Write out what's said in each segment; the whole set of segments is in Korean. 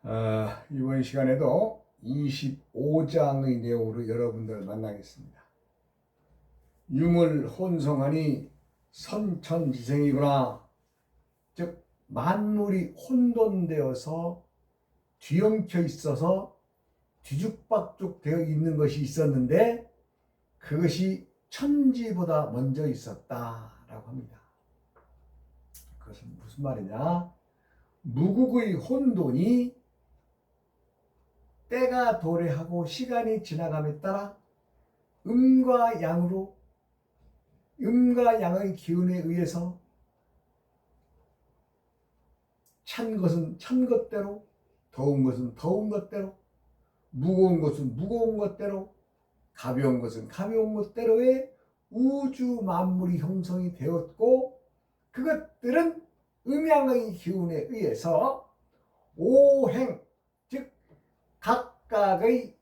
이번 시간에도 25장의 내용으로 여러분들을 만나겠습니다. 유물 혼성하니 선천지생이구나. 즉 만물이 혼돈되어서 뒤엉켜 있어서 뒤죽박죽 되어 있는 것이 있었는데 그것이 천지보다 먼저 있었다라고 합니다. 그것은 무슨 말이냐? 무국의 혼돈이 때가 도래하고 시간이 지나감에 따라 음과 양의 기운에 의해서 찬 것은 찬 것대로, 더운 것은 더운 것대로, 무거운 것은 무거운 것대로, 가벼운 것은 가벼운 것대로의 우주 만물이 형성이 되었고, 그것들은 음양의 기운에 의해서 오행, 즉 각각의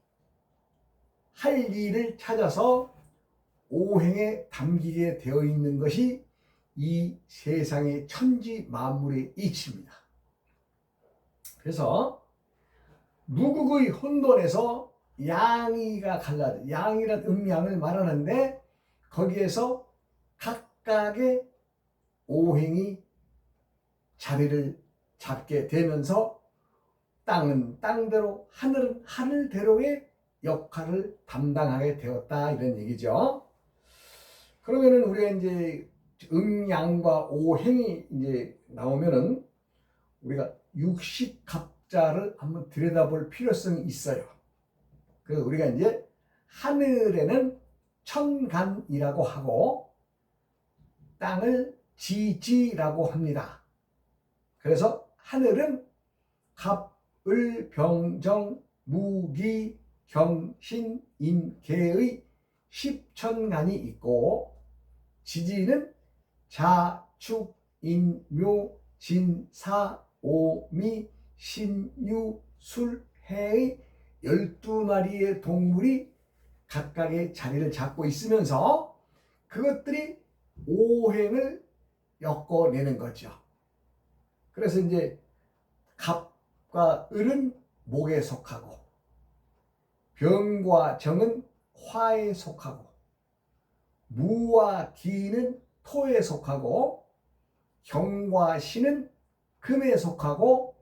할 일을 찾아서 오행에 담기게 되어 있는 것이 이 세상의 천지 만물의 이치입니다. 그래서 무국의 혼돈에서 양이가 갈라져, 양이란 음양을 말하는데 거기에서 각각의 오행이 자리를 잡게 되면서 땅은 땅대로, 하늘은 하늘대로의 역할을 담당하게 되었다, 이런 얘기죠. 그러면은 우리가 이제 음양과 오행이 이제 나오면은 우리가 육식갑자를 한번 들여다볼 필요성이 있어요. 그래서 우리가 이제 하늘에는 천간이라고 하고 땅을 지지라고 합니다. 그래서 하늘은 갑, 을, 병, 정, 무기, 경, 신, 임, 계의 10천간이 있고 지지는 자, 축, 인, 묘, 진, 사, 오, 미, 신, 유, 술, 해의 12마리의 동물이 각각의 자리를 잡고 있으면서 그것들이 오행을 엮어내는 거죠. 그래서 이제 갑과 을은 목에 속하고 병과 정은 화에 속하고 무와 기는 토에 속하고 경과 신은 금에 속하고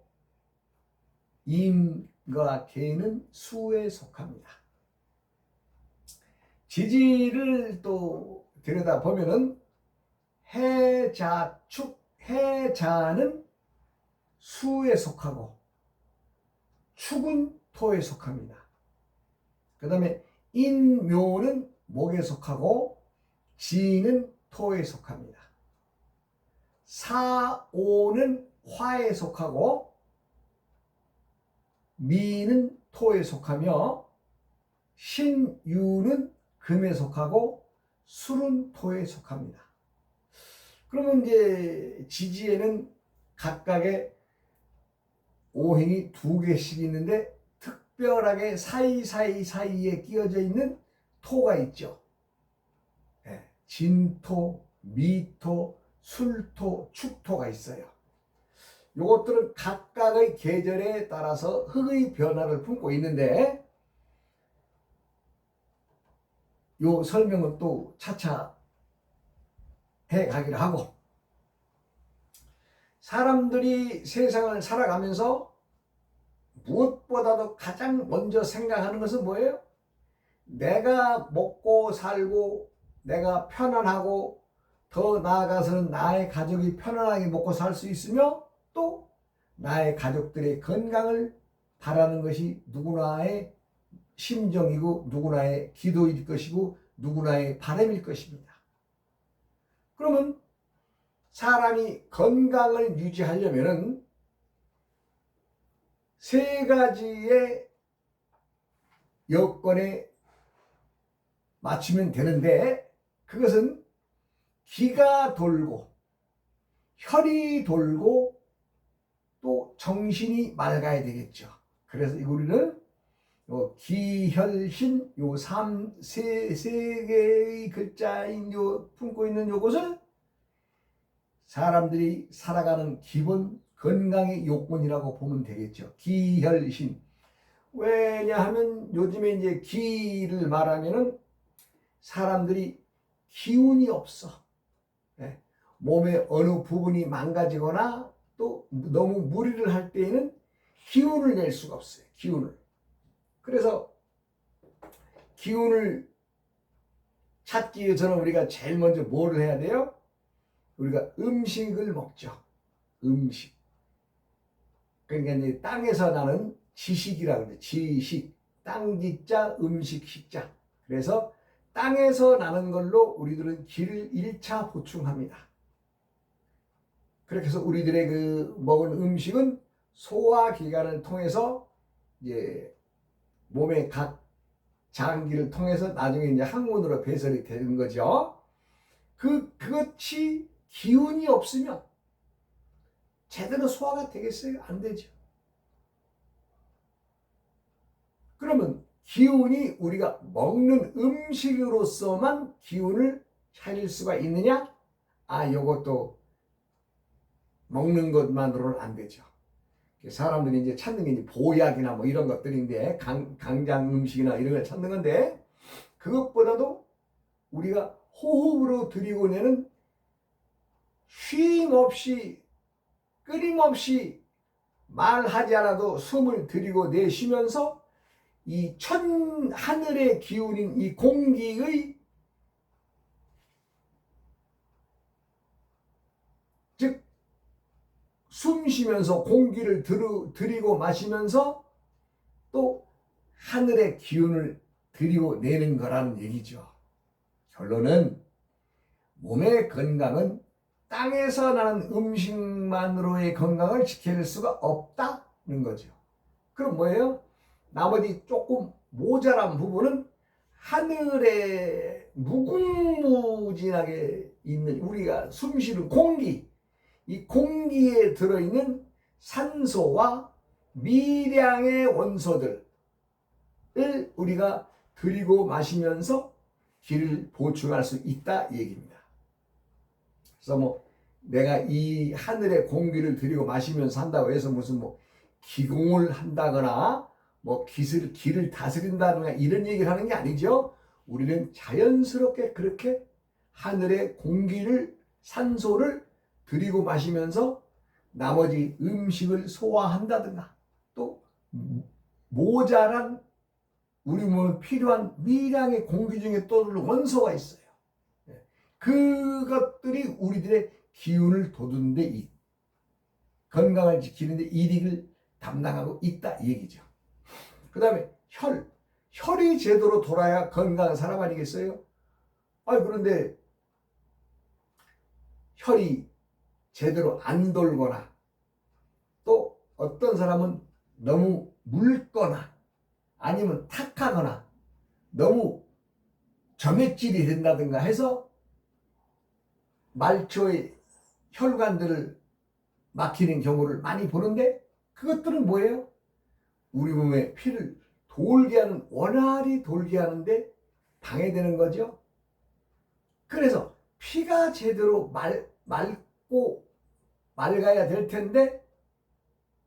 임과 계는 수에 속합니다. 지지를 또 들여다보면은 해자축, 해자는 수에 속하고 축은 토에 속합니다. 그 다음에 인묘는 목에 속하고 지는 토에 속합니다. 사오는 화에 속하고 미는 토에 속하며 신유는 금에 속하고 술은 토에 속합니다. 그러면 이제 지지에는 각각의 오행이 2개씩 있는데 특별하게 사이에 끼어져 있는 토가 있죠. 진토, 미토, 술토, 축토가 있어요. 이것들은 각각의 계절에 따라서 흙의 변화를 품고 있는데 이 설명은 또 차차 해가기로 하고, 사람들이 세상을 살아가면서 무엇보다도 가장 먼저 생각하는 것은 뭐예요? 내가 먹고 살고 내가 편안하고 더 나아가서는 나의 가족이 편안하게 먹고 살 수 있으며 또 나의 가족들의 건강을 바라는 것이 누구나의 심정이고 누구나의 기도일 것이고 누구나의 바람일 것입니다. 그러면 사람이 건강을 유지하려면은 3가지의 여건에 맞추면 되는데 그것은 기가 돌고 혈이 돌고 또 정신이 맑아야 되겠죠. 그래서 우리는 기혈신 세 개의 글자인 품고 있는 요것을 사람들이 살아가는 기본 건강의 요건이라고 보면 되겠죠. 기혈신. 왜냐하면 요즘에 이제 기를 말하면은 사람들이 기운이 없어. 예. 몸의 어느 부분이 망가지거나 또 너무 무리를 할 때에는 기운을 낼 수가 없어요. 기운을. 그래서 기운을 찾기 위해서는 우리가 제일 먼저 뭐를 해야 돼요? 우리가 음식을 먹죠. 음식. 그러니까 이제 땅에서 나는 지식이라고 그러죠. 지식. 땅지자 음식 식자. 그래서 땅에서 나는 걸로 우리들은 기를 1차 보충합니다. 그렇게 해서 우리들의 그 먹은 음식은 소화기관을 통해서 이제 몸의 각 장기를 통해서 나중에 이제 항문으로 배설이 되는 거죠. 그것이 기운이 없으면 제대로 소화가 되겠어요? 안 되죠. 그러면 기운이 우리가 먹는 음식으로서만 기운을 차릴 수가 있느냐? 요것도 먹는 것만으로는 안 되죠. 사람들이 이제 찾는 게 이제 보약이나 뭐 이런 것들인데, 강장 음식이나 이런 걸 찾는 건데, 그것보다도 우리가 호흡으로 들이고내는 쉼 없이, 끊임없이 말하지 않아도 숨을 들이고 내쉬면서 이 하늘의 기운인 이 공기의, 즉 숨 쉬면서 공기를 들이고 마시면서 또 하늘의 기운을 들이고 내는 거라는 얘기죠. 결론은 몸의 건강은 땅에서 나는 음식만으로의 건강을 지킬 수가 없다는 거죠. 그럼 뭐예요? 나머지 조금 모자란 부분은 하늘에 무궁무진하게 있는 우리가 숨쉬는 공기, 이 공기에 들어있는 산소와 미량의 원소들을 우리가 들이고 마시면서 기를 보충할 수 있다 이 얘기입니다. 그래서 뭐 내가 이 하늘의 공기를 들이고 마시면서 한다고 해서 무슨 뭐 기공을 한다거나 뭐 기를 다스린다거나 이런 얘기를 하는 게 아니죠. 우리는 자연스럽게 그렇게 하늘의 공기를, 산소를 들이고 마시면서 나머지 음식을 소화한다든가 또 모자란 우리 몸에 필요한 미량의 공기 중에 또 원소가 있어요. 그것들이 우리들의 기운을 돋우는 데, 건강을 지키는 데 일익을 담당하고 있다 이 얘기죠. 그 다음에 혈이 제대로 돌아야 건강한 사람 아니겠어요? 그런데 혈이 제대로 안 돌거나 또 어떤 사람은 너무 묽거나 아니면 탁하거나 너무 점액질이 된다든가 해서 말초의 혈관들을 막히는 경우를 많이 보는데, 그것들은 뭐예요? 우리 몸에 피를 돌게 하는, 원활히 돌게 하는데 방해되는 거죠. 그래서 피가 제대로 맑고 맑아야 될 텐데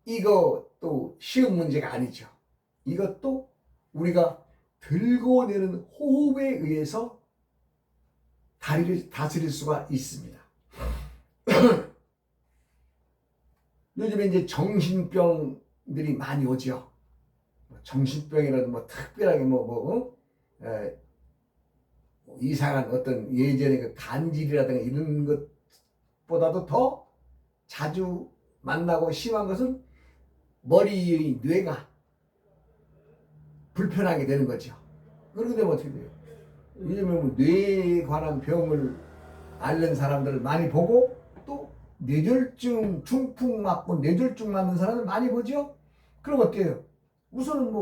이것도 쉬운 문제가 아니죠. 이것도 우리가 들고 내는 호흡에 의해서 다스릴 수가 있습니다. 요즘에 이제 정신병들이 많이 오죠. 정신병이라도 뭐 특별하게 이상한 어떤 예전에 그 간질이라든가 이런 것보다도 더 자주 만나고 심한 것은 머리의 뇌가 불편하게 되는 거죠. 그렇게 되면 어떻게 돼요? 요즘에 뇌에 관한 병을 앓는 사람들을 많이 보고 또 뇌졸중, 중풍 맞고 뇌졸중 맞는 사람을 많이 보죠? 그럼 어때요? 우선은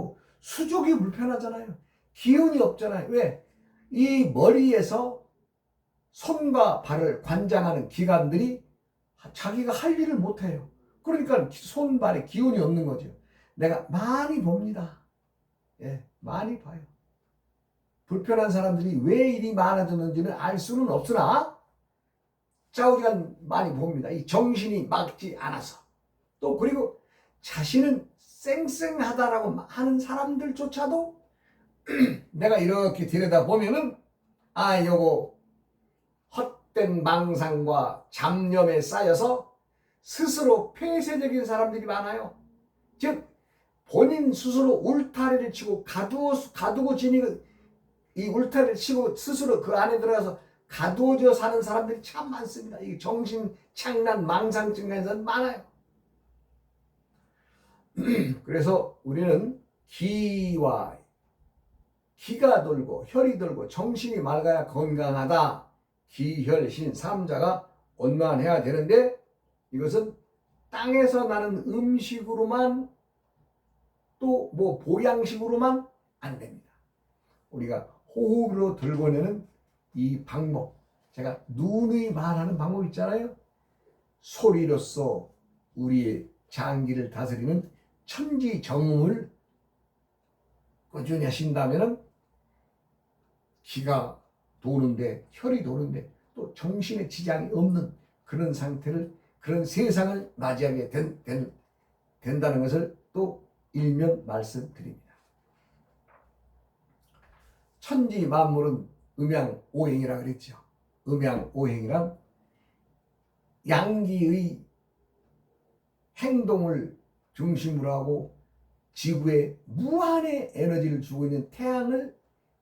수족이 불편하잖아요. 기운이 없잖아요. 왜? 이 머리에서 손과 발을 관장하는 기관들이 자기가 할 일을 못해요. 그러니까 손, 발에 기운이 없는 거죠. 내가 많이 봅니다. 많이 봐요. 불편한 사람들이 왜 일이 많아졌는지는 알 수는 없으나 좌우지간 많이 봅니다. 이 정신이 막지 않아서. 또 그리고 자신은 쌩쌩하다라고 하는 사람들조차도 내가 이렇게 들여다보면은 요거 헛된 망상과 잡념에 쌓여서 스스로 폐쇄적인 사람들이 많아요. 즉 본인 스스로 울타리를 치고 가두고 지니고 이 울타리를 치고 스스로 그 안에 들어가서 가두어져 사는 사람들이 참 많습니다. 이 정신착란 망상증에서는 많아요. 그래서 우리는 기가 돌고 혈이 돌고 정신이 맑아야 건강하다. 기혈신 3자가 원만해야 되는데 이것은 땅에서 나는 음식으로만 또 뭐 보양식으로만 안 됩니다. 우리가 호흡으로 들고내는 이 방법, 제가 누누이 말하는 방법 있잖아요. 소리로서 우리의 장기를 다스리는 천지정음을 꾸준히 하신다면 기가 도는데 혈이 도는데 또 정신에 지장이 없는 그런 상태를, 그런 세상을 맞이하게 된다는 것을 또 일면 말씀드립니다. 천지 만물은 음양오행이라 그랬죠. 음양오행이란 양기의 행동을 중심으로 하고 지구에 무한의 에너지를 주고 있는 태양을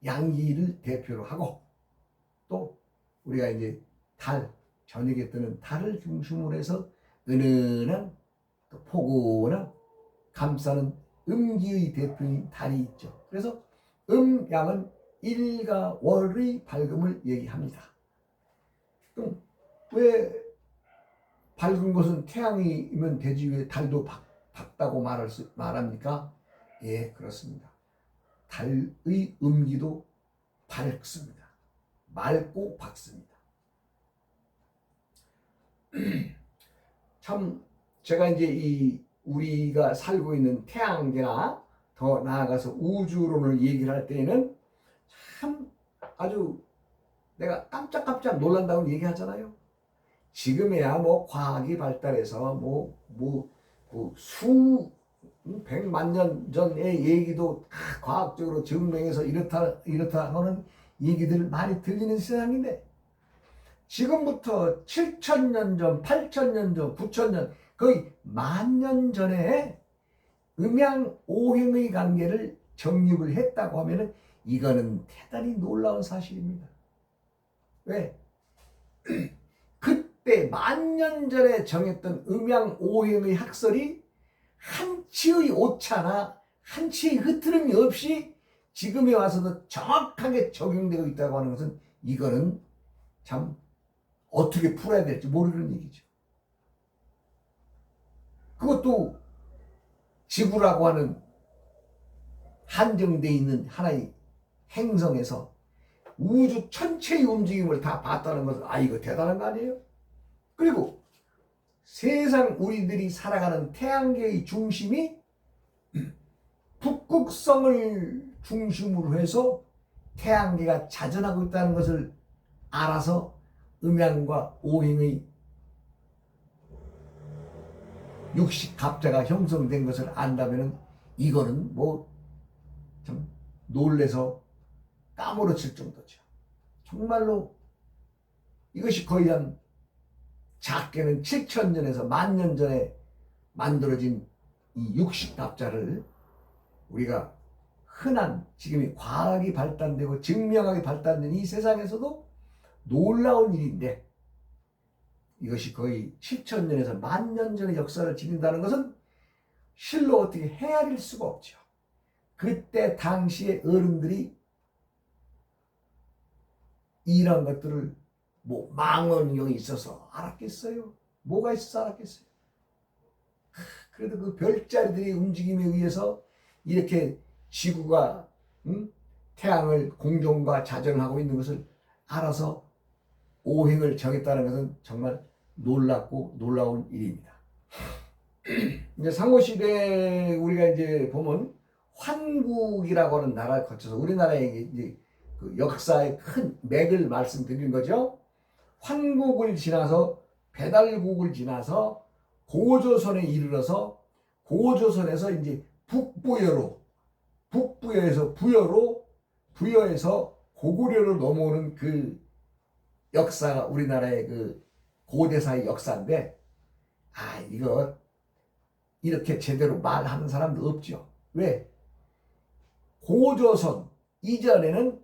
양기를 대표로 하고 또 우리가 이제 달, 저녁에 뜨는 달을 중심으로 해서 은은한 또 포근한 감싸는 음기의 대표인 달이 있죠. 그래서 음양은 일과 월의 밝음을 얘기합니다. 그럼 왜 밝은 것은 태양이면 되지 왜 달도 밝다고 말합니까? 예, 그렇습니다. 달의 음기도 밝습니다. 맑고 밝습니다. 참 제가 이제 우리가 살고 있는 태양계나 더 나아가서 우주론을 얘기를 할 때에는 참 아주 내가 깜짝깜짝 놀란다고 얘기하잖아요. 지금에야 뭐 과학이 발달해서 수백만 년 전의 얘기도 과학적으로 증명해서 이렇다 하는 얘기들 많이 들리는 세상인데 지금부터 7,000년 전, 8,000년 전, 9,000년 거의 10,000년 전에 음양오행의 관계를 정립을 했다고 하면은 이거는 대단히 놀라운 사실입니다. 왜? 그때 10,000년 전에 정했던 음양오행의 학설이 한치의 오차나 한치의 흐트름이 없이 지금에 와서도 정확하게 적용되고 있다고 하는 것은 이거는 참 어떻게 풀어야 될지 모르는 얘기죠. 그것도 지구라고 하는 한정되어 있는 하나의 행성에서 우주 전체의 움직임을 다 봤다는 것은 이거 대단한 거 아니에요? 그리고 세상 우리들이 살아가는 태양계의 중심이 북극성을 중심으로 해서 태양계가 자전하고 있다는 것을 알아서 음양과 오행의 육식갑자가 형성된 것을 안다면 이거는 참 놀래서 까무러칠 정도죠. 정말로 이것이 거의 한 작게는 7,000년에서 10,000년 전에 만들어진 이 육식갑자를 우리가 흔한 지금이 과학이 발달되고 증명학이 발달된 이 세상에서도 놀라운 일인데 이것이 거의 7,000년에서 10,000년 전의 역사를 지닌다는 것은 실로 어떻게 헤아릴 수가 없죠. 그때 당시의 어른들이 이런 것들을 망원경이 있어서 알았겠어요? 뭐가 있어서 알았겠어요? 그래도 그 별자리들의 움직임에 의해서 이렇게 지구가 태양을 공존과 자전하고 있는 것을 알아서 오행을 정했다는 것은 정말 놀랍고 놀라운 일입니다. 이제 상고시대 우리가 이제 보면 환국이라고 하는 나라를 거쳐서 우리나라의 이제 그 역사의 큰 맥을 말씀드린 거죠. 환국을 지나서 배달국을 지나서 고조선에 이르러서 고조선에서 이제 북부여에서 부여에서 고구려로 넘어오는 그 역사가 우리나라의 그 고대사의 역사인데, 이거 이렇게 제대로 말하는 사람도 없죠. 왜? 고조선 이전에는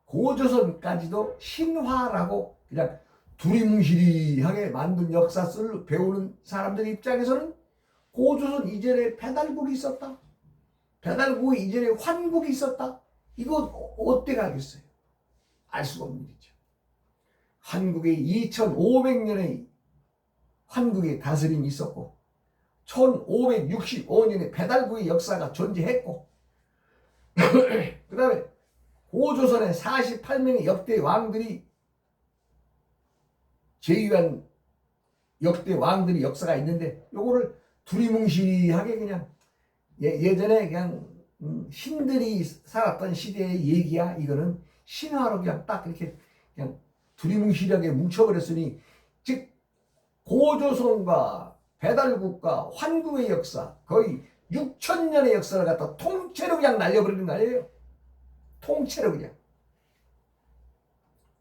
고조선까지도 신화라고 그냥 두리뭉실하게 만든 역사를 배우는 사람들 입장에서는 고조선 이전에 배달국이 있었다, 배달국 이전에 환국이 있었다, 이거 어떻게 알겠어요? 알 수가 없는 일이죠. 한국에 2500년의 환국의 다스림이 있었고 1565년에 배달국의 역사가 존재했고 그 다음에 고조선에 48명의 역대 왕들이 제위한 역대 왕들이 역사가 있는데, 요거를 두리뭉실하게 그냥 예전에 그냥 신들이 살았던 시대의 얘기야, 이거는 신화로 그냥 딱 이렇게 그냥 두리뭉실하게 뭉쳐버렸으니, 즉 고조선과 배달국과 환국의 역사, 거의 6000년의 역사를 갖다 통째로 그냥 날려버리는 거 아니에요? 통째로 그냥.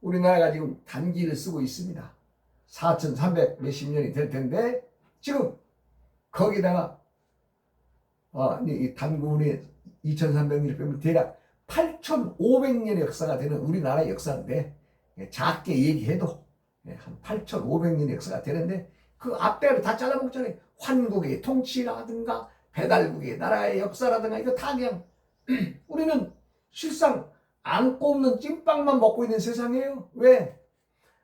우리나라가 지금 단기를 쓰고 있습니다. 4300 몇십 년이 될 텐데, 지금 거기다가 이 단군이 2300년을 빼면 대략 8500년의 역사가 되는 우리나라의 역사인데, 작게 얘기해도 한 8500년의 역사가 되는데, 그 앞배를 다 잘라먹잖아요. 환국의 통치라든가 배달국의 나라의 역사라든가 이거 다 그냥 우리는 실상 안고 없는 찐빵만 먹고 있는 세상이에요. 왜?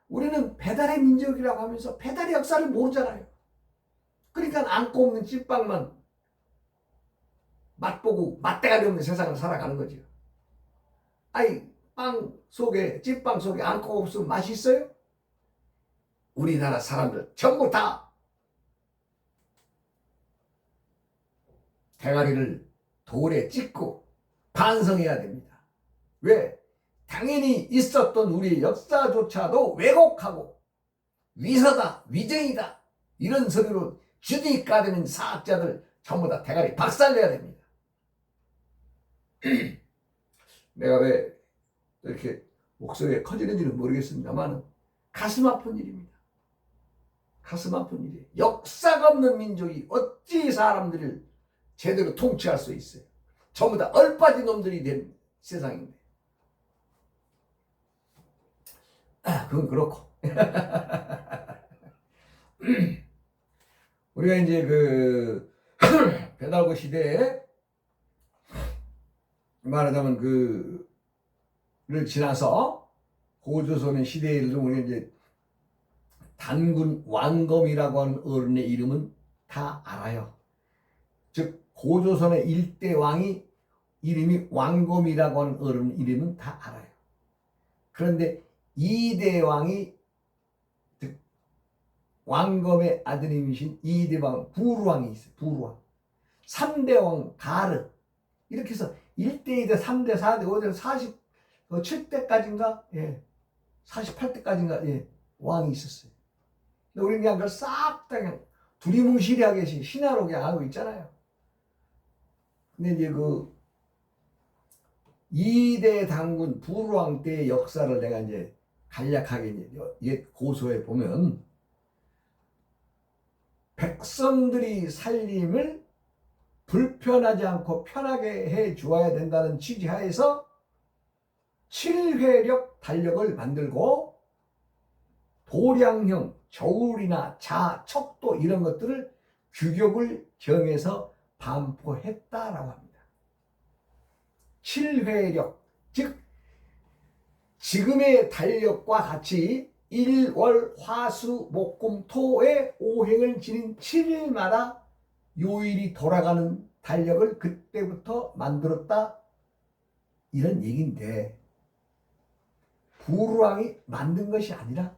우리는 배달의 민족이라고 하면서 배달의 역사를 모르잖아요. 그러니까 안고 없는 찐빵만 맛보고 맛대가리 없는 세상을 살아가는 거죠. 빵 속에, 찐빵 속에 안고 없으면 맛이 있어요? 우리나라 사람들 전부 다 대가리를 돌에 찍고 반성해야 됩니다. 왜? 당연히 있었던 우리 역사조차도 왜곡하고 위서다, 위정이다 이런 소리로 주디 까대는 사학자들 전부 다 대가리 박살내야 됩니다. 내가 왜 이렇게 목소리가 커지는지는 모르겠습니다만 가슴 아픈 일입니다. 가슴 아픈 일이에요. 역사가 없는 민족이 어찌 사람들을 제대로 통치할 수 있어요? 전부 다 얼빠진 놈들이 된 세상인데. 그건 그렇고. 우리가 이제 그 배달고 시대에 말하자면 그를 지나서 고조선의 시대에 우리가 이제 단군 왕검이라고 하는 어른의 이름은 다 알아요. 즉 고조선의 일대 왕이 이름이 왕검이라고 하는 어른 이름은 다 알아요. 그런데 2대 왕이 왕검의 아드님이신 2대 왕 부루왕이 있어요. 부루왕. 3대 왕 가르. 이렇게 해서 1대, 2대, 3대, 4대, 5대, 47대까지인가? 48대까지인가? 왕이 있었어요. 근데 우리는 그냥 그걸 싹 다 그냥 두리뭉실하게 신화로 그냥 알고 있잖아요. 근데 이제 그 2대 단군 부루왕 때의 역사를 내가 이제 간략하게 이제 옛 고서에 보면, 백성들이 살림을 불편하지 않고 편하게 해 주어야 된다는 취지하에서 7회력 달력을 만들고 도량형, 저울이나 자, 척도 이런 것들을 규격을 정해서 반포했다라고 합니다. 7회력, 즉 지금의 달력과 같이 일, 월, 화, 수, 목, 금, 토의 5행을 지닌 7일마다 요일이 돌아가는 달력을 그때부터 만들었다, 이런 얘기인데, 부루왕이 만든 것이 아니라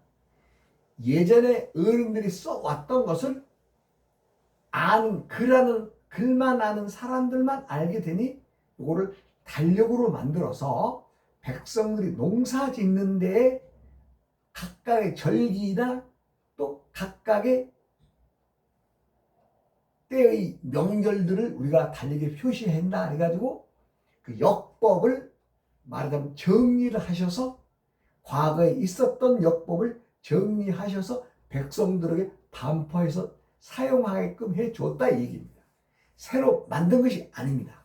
예전에 어른들이 써왔던 것을 아는, 글만 아는 사람들만 알게 되니 이거를 달력으로 만들어서 백성들이 농사 짓는 데에 각각의 절기나 또 각각의 때의 명절들을 우리가 달리게 표시한다 해가지고 그 역법을 말하자면 정리를 하셔서 과거에 있었던 역법을 정리하셔서 백성들에게 반포해서 사용하게끔 해줬다 이 얘기입니다. 새로 만든 것이 아닙니다.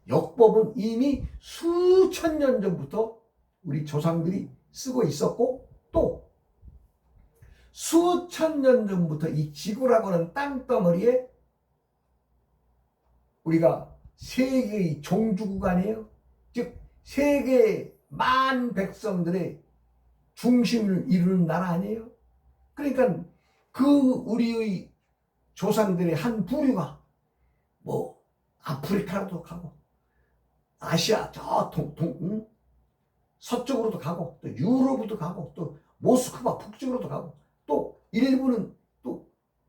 역법은 이미 수천 년 전부터 우리 조상들이 쓰고 있었고 또 수천 년 전부터 이 지구라고 하는 땅덩어리에 우리가 세계의 종주국아니에요. 즉 세계 만 백성들의 중심을 이루는 나라 아니에요. 그러니까 그 우리의 조상들의 한 부류가 뭐 아프리카로도 가고 아시아 저 서쪽으로도 가고 또 유럽으로도 가고 또 모스크바 북쪽으로도 가고 또 일부는 또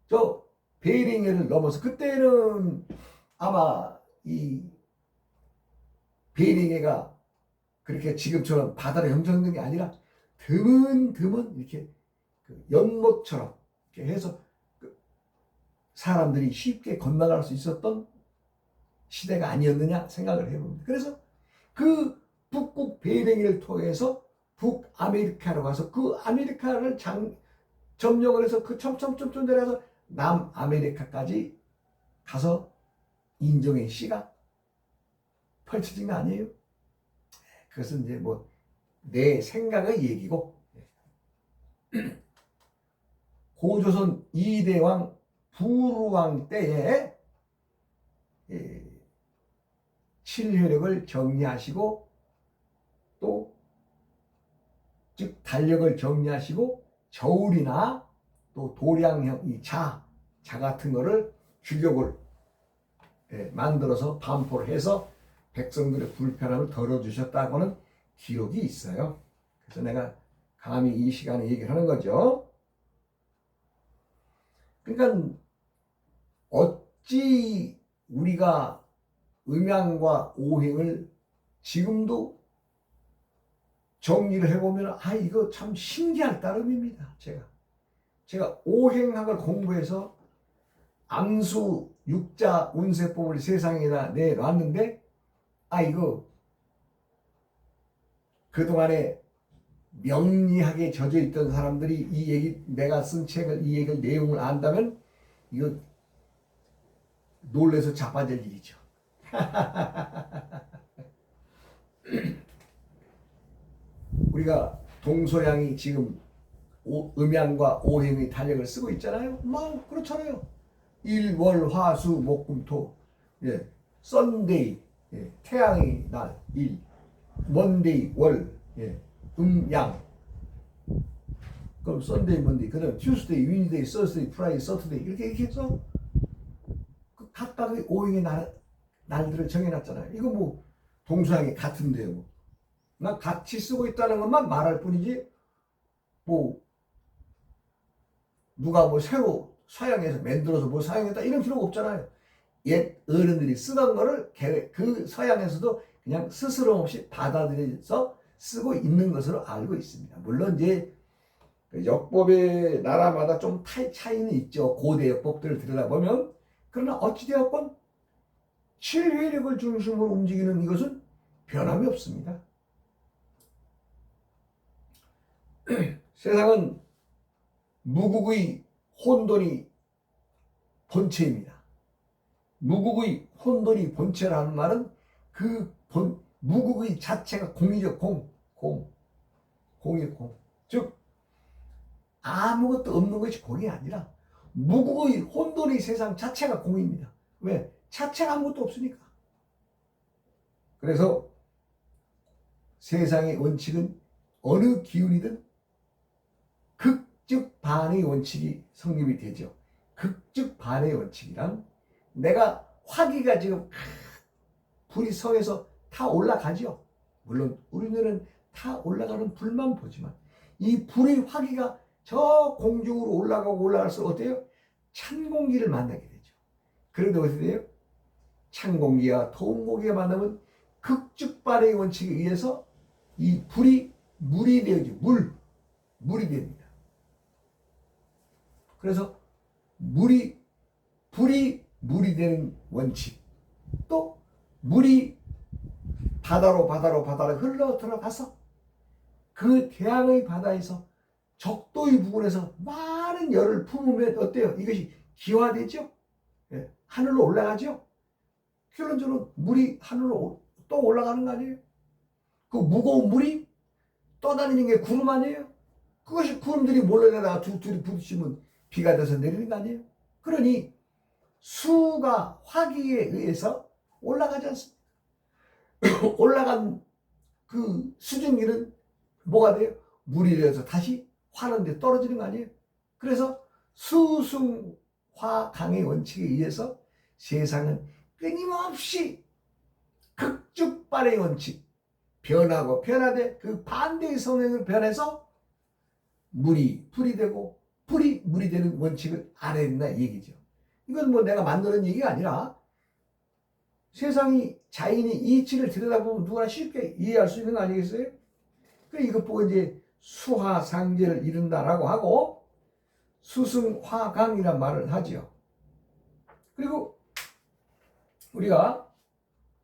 저 베링해를 넘어서 그때는 아마 이 베링해가 그렇게 지금처럼 바다로 형성된 게 아니라 드문드문 이렇게 그 연못처럼 이렇게 해서 그 사람들이 쉽게 건너갈 수 있었던 시대가 아니었느냐 생각을 해봅니다. 그래서 그 북극 베링해를 통해서 북아메리카로 가서 그 아메리카를 점령을 해서 그 점점점점 내려서 남아메리카까지 가서 인종의 씨가 펼쳐진 거 아니에요? 그것은 이제 뭐 내 생각의 얘기고 고조선 이대왕 부루왕 때에 칠혈액을 정리하시고 또 즉 달력을 정리하시고 저울이나 또 도량형 이 자 같은 거를 규격을 만들어서 반포를 해서 백성들의 불편함을 덜어주셨다고는 기록이 있어요. 그래서 내가 감히 이 시간에 얘기를 하는 거죠. 그러니까 어찌 우리가 음양과 오행을 지금도 정리를 해보면 이거 참 신기할 따름입니다. 제가 오행학을 공부해서 암수 육자 운세법을 세상에다 내놨는데 이거 그동안에 명리학에 젖어 있던 사람들이 이 얘기 내가 쓴 책을 이 얘기를 내용을 안다면 이거 놀래서 자빠질 일이죠. 우리가 동서양이 지금 음양과 오행의 달력을 쓰고 있잖아요. 뭐 그렇잖아요. 일, 월, 화, 수, 목, 금, 토. 썬데이, 태양의 날, 일. 먼데이, 월, 양. 그럼 썬데이, 먼데이. 그다음 튜스데이, 윈데이, 서스데이, 프라이데이, 서터데이 이렇게 해서 그 각각의 오행의 날들을 정해놨잖아요. 이거 뭐 동서양이 같은데요. 뭐. 나 같이 쓰고 있다는 것만 말할 뿐이지 뭐 누가 뭐 새로 서양에서 만들어서 뭐 사용했다 이런 필요가 없잖아요. 옛 어른들이 쓰던 거를 그 서양에서도 그냥 스스럼 없이 받아들여서 쓰고 있는 것으로 알고 있습니다. 물론 이제 역법의 나라마다 좀 차이는 있죠. 고대 역법들을 들여다보면. 그러나 어찌되었건 칠회력을 중심으로 움직이는 이것은 변함이 없습니다. 세상은 무국의 혼돈이 본체입니다. 무국의 혼돈이 본체라는 말은 그 무국의 자체가 공이죠. 공이 공. 즉 아무것도 없는 것이 공이 아니라 무국의 혼돈의 세상 자체가 공입니다. 왜? 자체가 아무것도 없으니까. 그래서 세상의 원칙은 어느 기운이든 극즉반의 원칙이 성립이 되죠. 극즉반의 원칙이란 내가 화기가 지금 불이 성에서 타 올라가죠. 물론 우리는 타 올라가는 불만 보지만 이 불의 화기가 저 공중으로 올라갈수록 어때요? 찬 공기를 만나게 되죠. 그런데 어떻게 돼요? 찬 공기와 더운 공기가 만나면 극즉반의 원칙에 의해서 이 불이 물이 되죠. 물이 됩니다. 그래서 불이 물이 되는 원칙, 또 물이 바다로 흘러 들어가서 그 태양의 바다에서 적도의 부근에서 많은 열을 품으면 어때요? 이것이 기화되죠? 예, 하늘로 올라가죠? 결론적으로 물이 하늘로 또 올라가는 거 아니에요? 그 무거운 물이 떠다니는 게 구름 아니에요? 그것이 구름들이 몰려내다가 둘이 부딪히면 비가 돼서 내리는 거 아니에요? 그러니 수가 화기에 의해서 올라가지 않습니까? 올라간 그 수증기는 뭐가 돼요? 물이 되어서 다시 화는데 떨어지는 거 아니에요? 그래서 수승화강의 원칙에 의해서 세상은 끊임없이 극죽발의 원칙, 변하고 변하되 그 반대의 성향을 변해서 물이 불이 되고 불이 물이 되는 원칙을 알아야 된다 이 얘기죠. 이건 뭐 내가 만드는 얘기가 아니라 세상이 자연의 이치를 들여다보면 누구나 쉽게 이해할 수 있는 거 아니겠어요? 그래 이것 보고 이제 수화상제를 이룬다라고 하고 수승화강이란 말을 하지요. 그리고 우리가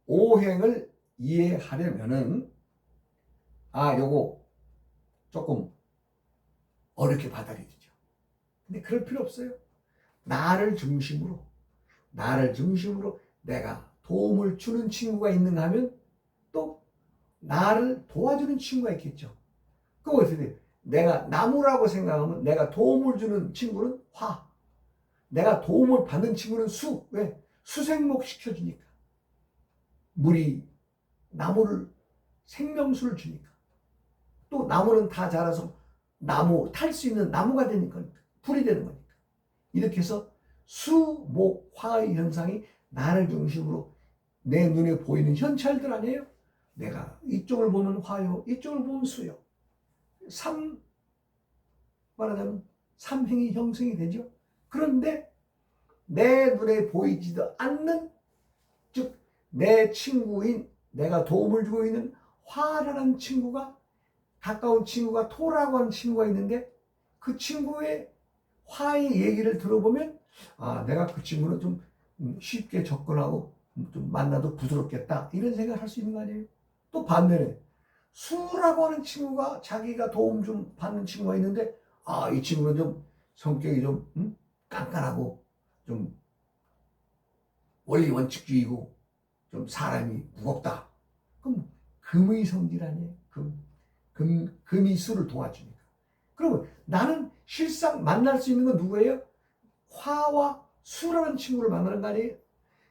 오행을 이해하려면은 요거 조금 어렵게 받아들이죠. 근데 그럴 필요 없어요. 나를 중심으로 내가 도움을 주는 친구가 있는가 하면 또 나를 도와주는 친구가 있겠죠. 그럼 어떻게 돼요? 내가 나무라고 생각하면 내가 도움을 주는 친구는 화, 내가 도움을 받는 친구는 수. 왜? 수생목 시켜주니까. 물이 나무를 생명수를 주니까. 또 나무는 다 자라서 나무 탈 수 있는 나무가 되니까 불이 되는 거니까. 이렇게 해서 수, 목, 화의 현상이 나를 중심으로 내 눈에 보이는 현찰들 아니에요? 내가 이쪽을 보면 화요, 이쪽을 보면 수요. 말하자면 삼행이 형성이 되죠. 그런데 내 눈에 보이지도 않는, 즉 내 친구인, 내가 도움을 주고 있는 화라는 친구가, 가까운 친구가 토라고 하는 친구가 있는데 그 친구의 화의 얘기를 들어보면 내가 그 친구는 좀 쉽게 접근하고 좀 만나도 부드럽겠다 이런 생각을 할 수 있는 거 아니에요? 또 반면에 수라고 하는 친구가 자기가 도움 좀 받는 친구가 있는데 이 친구는 좀 성격이 좀 깐깐하고 좀 원리 원칙주의고 좀 사람이 무겁다. 그럼 금의 성질 아니에요? 금이 수를 도와주니까. 그러면 나는 실상 만날 수 있는 건 누구예요? 화와 수라는 친구를 만나는 거 아니에요?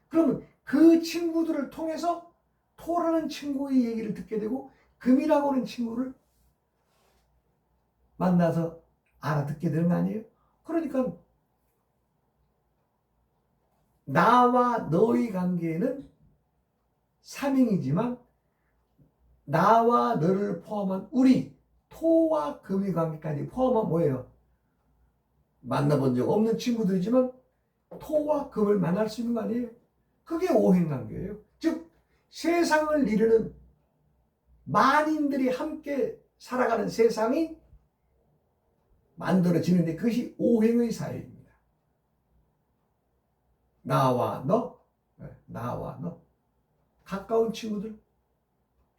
그러면 그 친구들을 통해서 토라는 친구의 얘기를 듣게 되고 금이라고 하는 친구를 만나서 알아듣게 되는 거 아니에요? 그러니까 나와 너의 관계는 삼행이지만 나와 너를 포함한 우리 토와 금의 관계까지 포함한 뭐예요? 만나본 적 없는 친구들이지만 토와 금을 만날 수 있는 거 아니에요? 그게 오행관계예요. 즉 세상을 이루는 만인들이 함께 살아가는 세상이 만들어지는데 그것이 오행의 사회입니다. 나와 너, 가까운 친구들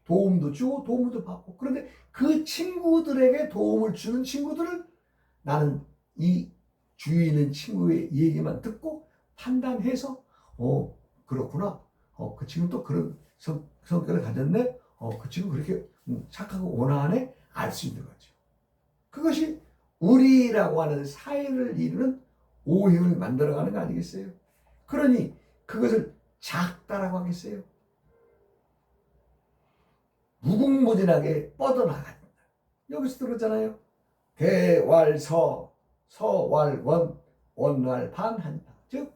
도움도 주고 도움도 받고, 그런데 그 친구들에게 도움을 주는 친구들을 나는 이 주위에 있는 친구의 얘기만 듣고 판단해서 그렇구나, 그 친구 또 그런 성격을 가졌네, 그 친구 그렇게 착하고 온화하네, 알 수 있는 거죠. 그것이 우리라고 하는 사회를 이루는 오행을 만들어가는 거 아니겠어요? 그러니 그것을 작다라고 하겠어요? 무궁무진하게 뻗어나간다. 여기서 들었잖아요. 대왈서, 서왈원, 원왈반한다. 즉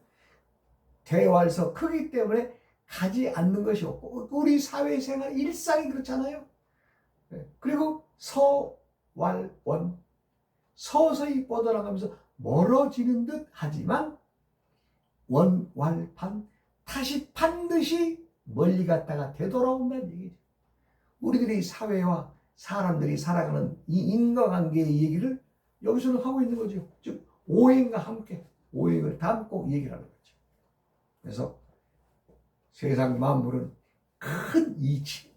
대왈서 크기 때문에 가지 않는 것이 없고, 우리 사회생활 일상이 그렇잖아요. 그리고 서왈원, 서서히 뻗어나가면서 멀어지는 듯 하지만 원왈반, 다시 반드시 멀리 갔다가 되돌아온다는 얘기죠. 우리들이 사회와 사람들이 살아가는 이 인과관계의 얘기를 여기서는 하고 있는 거죠. 즉 오행과 함께 오행을 담고 얘기를 하는 거죠. 그래서 세상 만물은 큰 이치,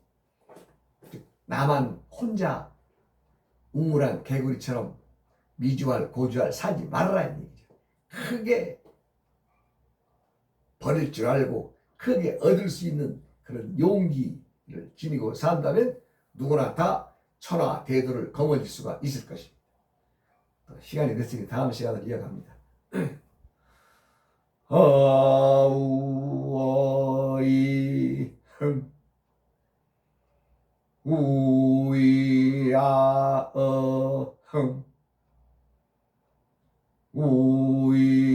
나만 혼자 우물한 개구리처럼 미주알 고주알 살지 말아라는 얘기죠. 크게 버릴 줄 알고 크게 얻을 수 있는 그런 용기를 지니고 산다면 누구나 다 천하 대도를 거머쥘 수가 있을 것입니다. 시간이 됐으니 다음 시간을 이어갑니다. 아우어이 우이아어 우이아어